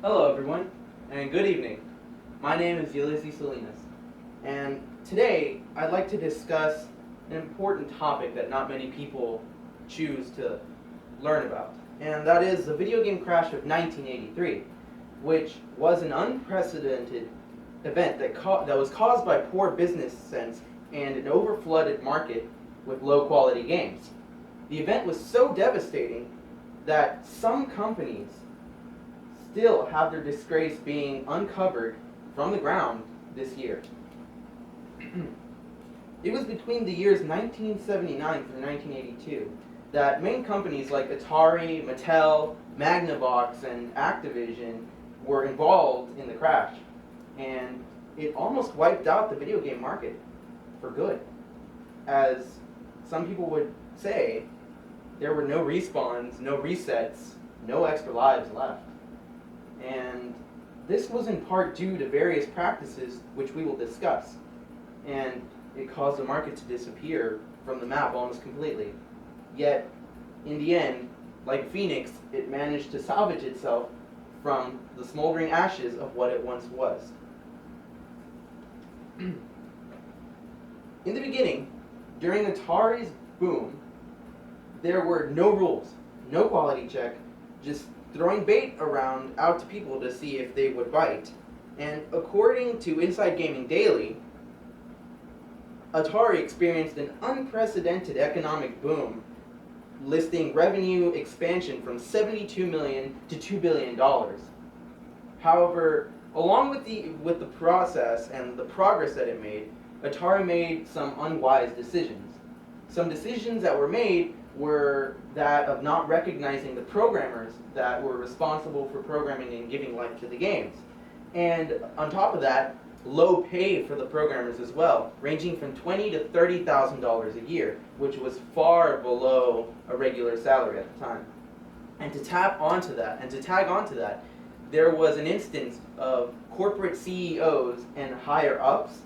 Hello everyone, and good evening. My name is Ulysses Salinas, and today I'd like to discuss an important topic that not many people choose to learn about, and that is the video game crash of 1983, which was an unprecedented event that was caused by poor business sense and an overflooded market with low-quality games. The event was so devastating that some companies still have their disgrace being uncovered from the ground this year. It was between the years 1979 through 1982 that main companies like Atari, Mattel, Magnavox, and Activision were involved in the crash, and it almost wiped out the video game market for good. As some people would say, there were no respawns, no resets, no extra lives left. And this was in part due to various practices which we will discuss. And it caused the market to disappear from the map almost completely. Yet, in the end, like Phoenix, it managed to salvage itself from the smoldering ashes of what it once was. In the beginning, during Atari's boom, there were no rules, no quality check, just throwing bait around out to people to see if they would bite. And according to Inside Gaming Daily, Atari experienced an unprecedented economic boom, listing revenue expansion from $72 million to $2 billion. However, along with the process and the progress that it made, Atari made some unwise decisions. Some decisions that were made were that of not recognizing the programmers that were responsible for programming and giving life to the games. And on top of that, low pay for the programmers as well, ranging from $20,000 to $30,000 a year, which was far below a regular salary at the time. And to tag onto that, there was an instance of corporate CEOs and higher ups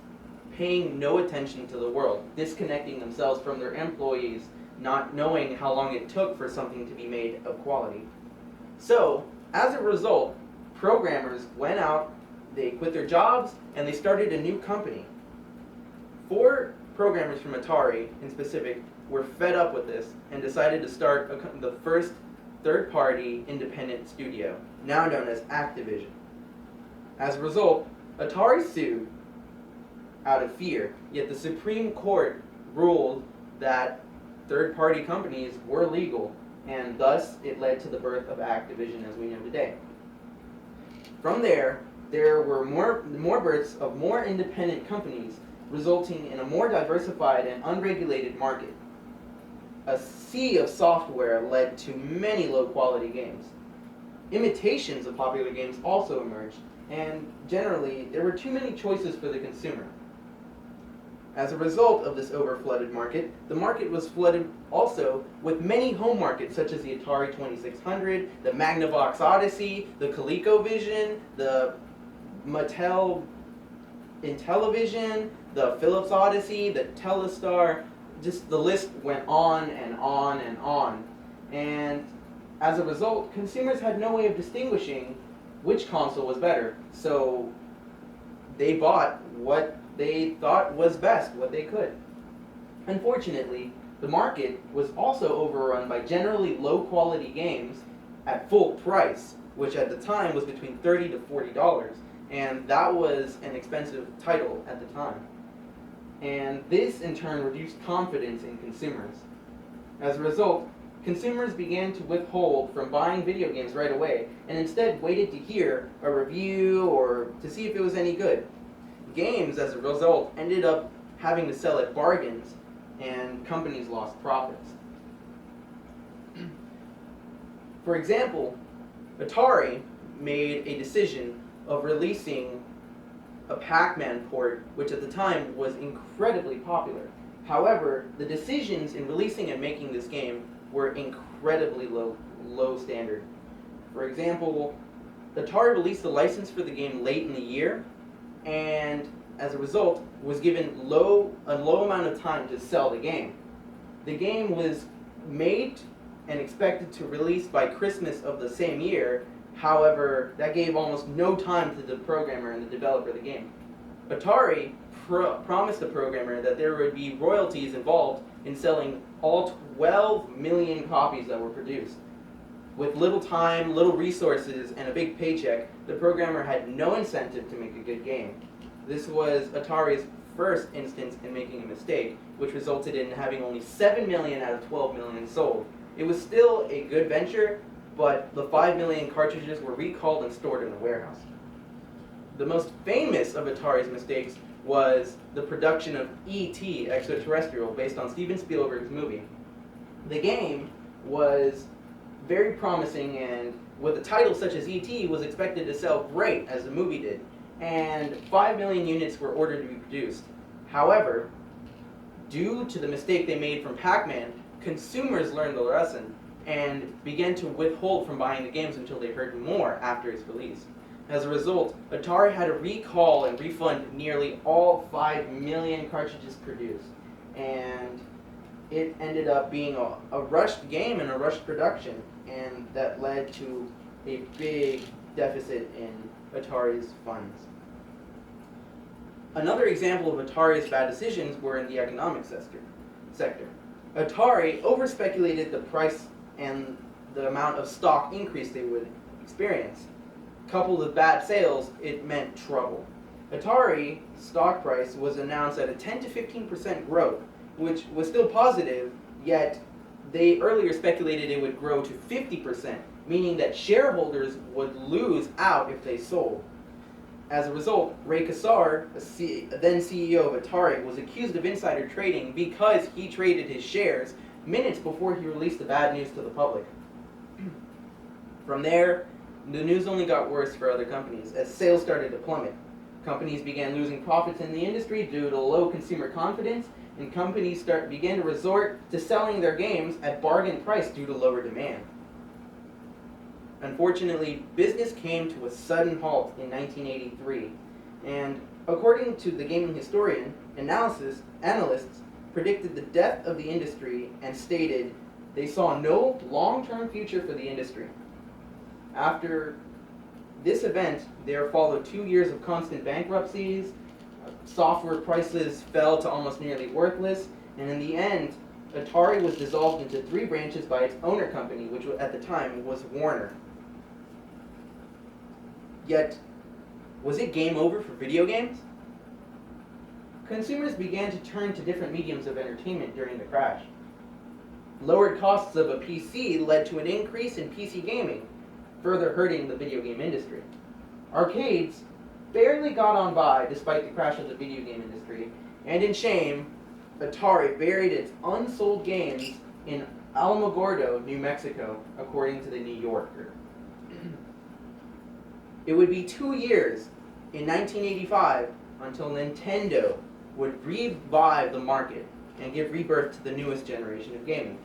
paying no attention to the world, disconnecting themselves from their employees, not knowing how long it took for something to be made of quality. So, as a result, programmers went out, they quit their jobs, and they started a new company. 4 programmers from Atari, in specific, were fed up with this and decided to start the first third-party independent studio, now known as Activision. As a result, Atari sued out of fear, yet the Supreme Court ruled that third-party companies were legal, and thus it led to the birth of Activision as we know today. From there were more births of more independent companies, resulting in a more diversified and unregulated market. A sea of software led to many low-quality games. Imitations of popular games also emerged, and generally, there were too many choices for the consumer. As a result of this overflooded market, the market was flooded also with many home markets such as the Atari 2600, the Magnavox Odyssey, the ColecoVision, the Mattel Intellivision, the Philips Odyssey, the Telestar. Just the list went on and on and on. And as a result, consumers had no way of distinguishing which console was better. So they bought what they thought was best, what they could. Unfortunately, the market was also overrun by generally low-quality games at full price, which at the time was between $30 to $40, and that was an expensive title at the time. And this, in turn, reduced confidence in consumers. As a result, consumers began to withhold from buying video games right away, and instead waited to hear a review or to see if it was any good. Games, as a result, ended up having to sell at bargains, and companies lost profits. For example, Atari made a decision of releasing a Pac-Man port, which at the time was incredibly popular. However, the decisions in releasing and making this game were incredibly low standard. For example, Atari released the license for the game late in the year, and as a result was given a low amount of time to sell the game. The game was made and expected to release by Christmas of the same year. However, that gave almost no time to the programmer and the developer of the game. Atari promised the programmer that there would be royalties involved in selling all 12 million copies that were produced. With little time, little resources, and a big paycheck, the programmer had no incentive to make a good game. This was Atari's first instance in making a mistake, which resulted in having only 7 million out of 12 million sold. It was still a good venture, but the 5 million cartridges were recalled and stored in a warehouse. The most famous of Atari's mistakes was the production of E.T. Extraterrestrial, based on Steven Spielberg's movie. The game was very promising, and with a title such as E.T. was expected to sell great, as the movie did, and 5 million units were ordered to be produced. However, due to the mistake they made from Pac-Man, consumers learned the lesson and began to withhold from buying the games until they heard more after its release. As a result, Atari had to recall and refund nearly all 5 million cartridges produced, and it ended up being a rushed game and a rushed production, and that led to a big deficit in Atari's funds. Another example of Atari's bad decisions were in the economic sector. Atari overspeculated the price and the amount of stock increase they would experience. Coupled with bad sales, it meant trouble. Atari stock price was announced at a 10 to 15% growth, which was still positive, yet they earlier speculated it would grow to 50%, meaning that shareholders would lose out if they sold. As a result, Ray Kassar, then CEO of Atari, was accused of insider trading because he traded his shares minutes before he released the bad news to the public. From there, the news only got worse for other companies as sales started to plummet. Companies began losing profits in the industry due to low consumer confidence, and companies began to resort to selling their games at bargain price due to lower demand. Unfortunately, business came to a sudden halt in 1983, and according to the gaming historian, analysts predicted the death of the industry and stated they saw no long-term future for the industry. After this event, there followed 2 years of constant bankruptcies, software prices fell to almost nearly worthless, and in the end, Atari was dissolved into 3 branches by its owner company, which at the time was Warner. Yet, was it game over for video games? Consumers began to turn to different mediums of entertainment during the crash. Lowered costs of a PC led to an increase in PC gaming, further hurting the video game industry. Arcades barely got on by despite the crash of the video game industry, and in shame, Atari buried its unsold games in Alamogordo, New Mexico, according to the New Yorker. It would be 2 years, in 1985, until Nintendo would revive the market and give rebirth to the newest generation of gaming.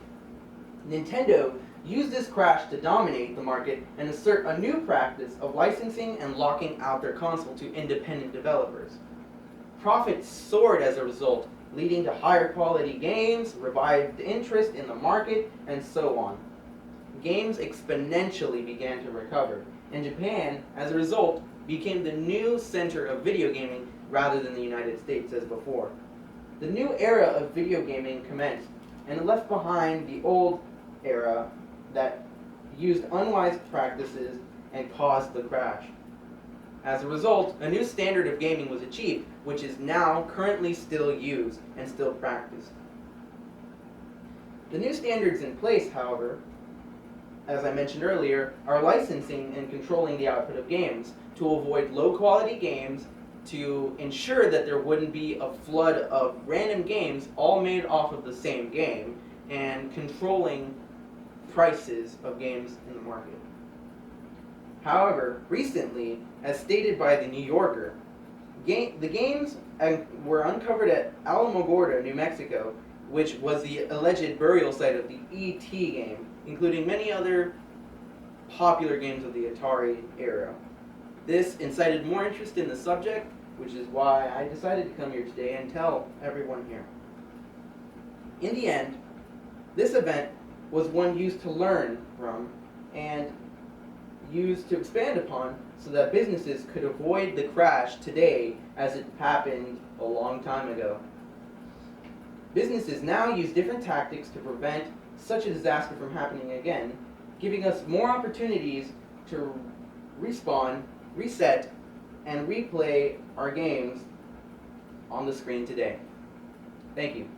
Nintendo used this crash to dominate the market and assert a new practice of licensing and locking out their console to independent developers. Profits soared as a result, leading to higher quality games, revived interest in the market, and so on. Games exponentially began to recover, and Japan, as a result, became the new center of video gaming rather than the United States as before. The new era of video gaming commenced, and it left behind the old era that used unwise practices and caused the crash. As a result, a new standard of gaming was achieved, which is now currently still used and still practiced. The new standards in place, however, as I mentioned earlier, are licensing and controlling the output of games to avoid low-quality games, to ensure that there wouldn't be a flood of random games all made off of the same game, and controlling prices of games in the market. However, recently, as stated by the New Yorker, the games were uncovered at Alamogordo, New Mexico, which was the alleged burial site of the E.T. game, including many other popular games of the Atari era. This incited more interest in the subject, which is why I decided to come here today and tell everyone here. In the end, this event was one used to learn from and used to expand upon so that businesses could avoid the crash today as it happened a long time ago. Businesses now use different tactics to prevent such a disaster from happening again, giving us more opportunities to respawn, reset, and replay our games on the screen today. Thank you.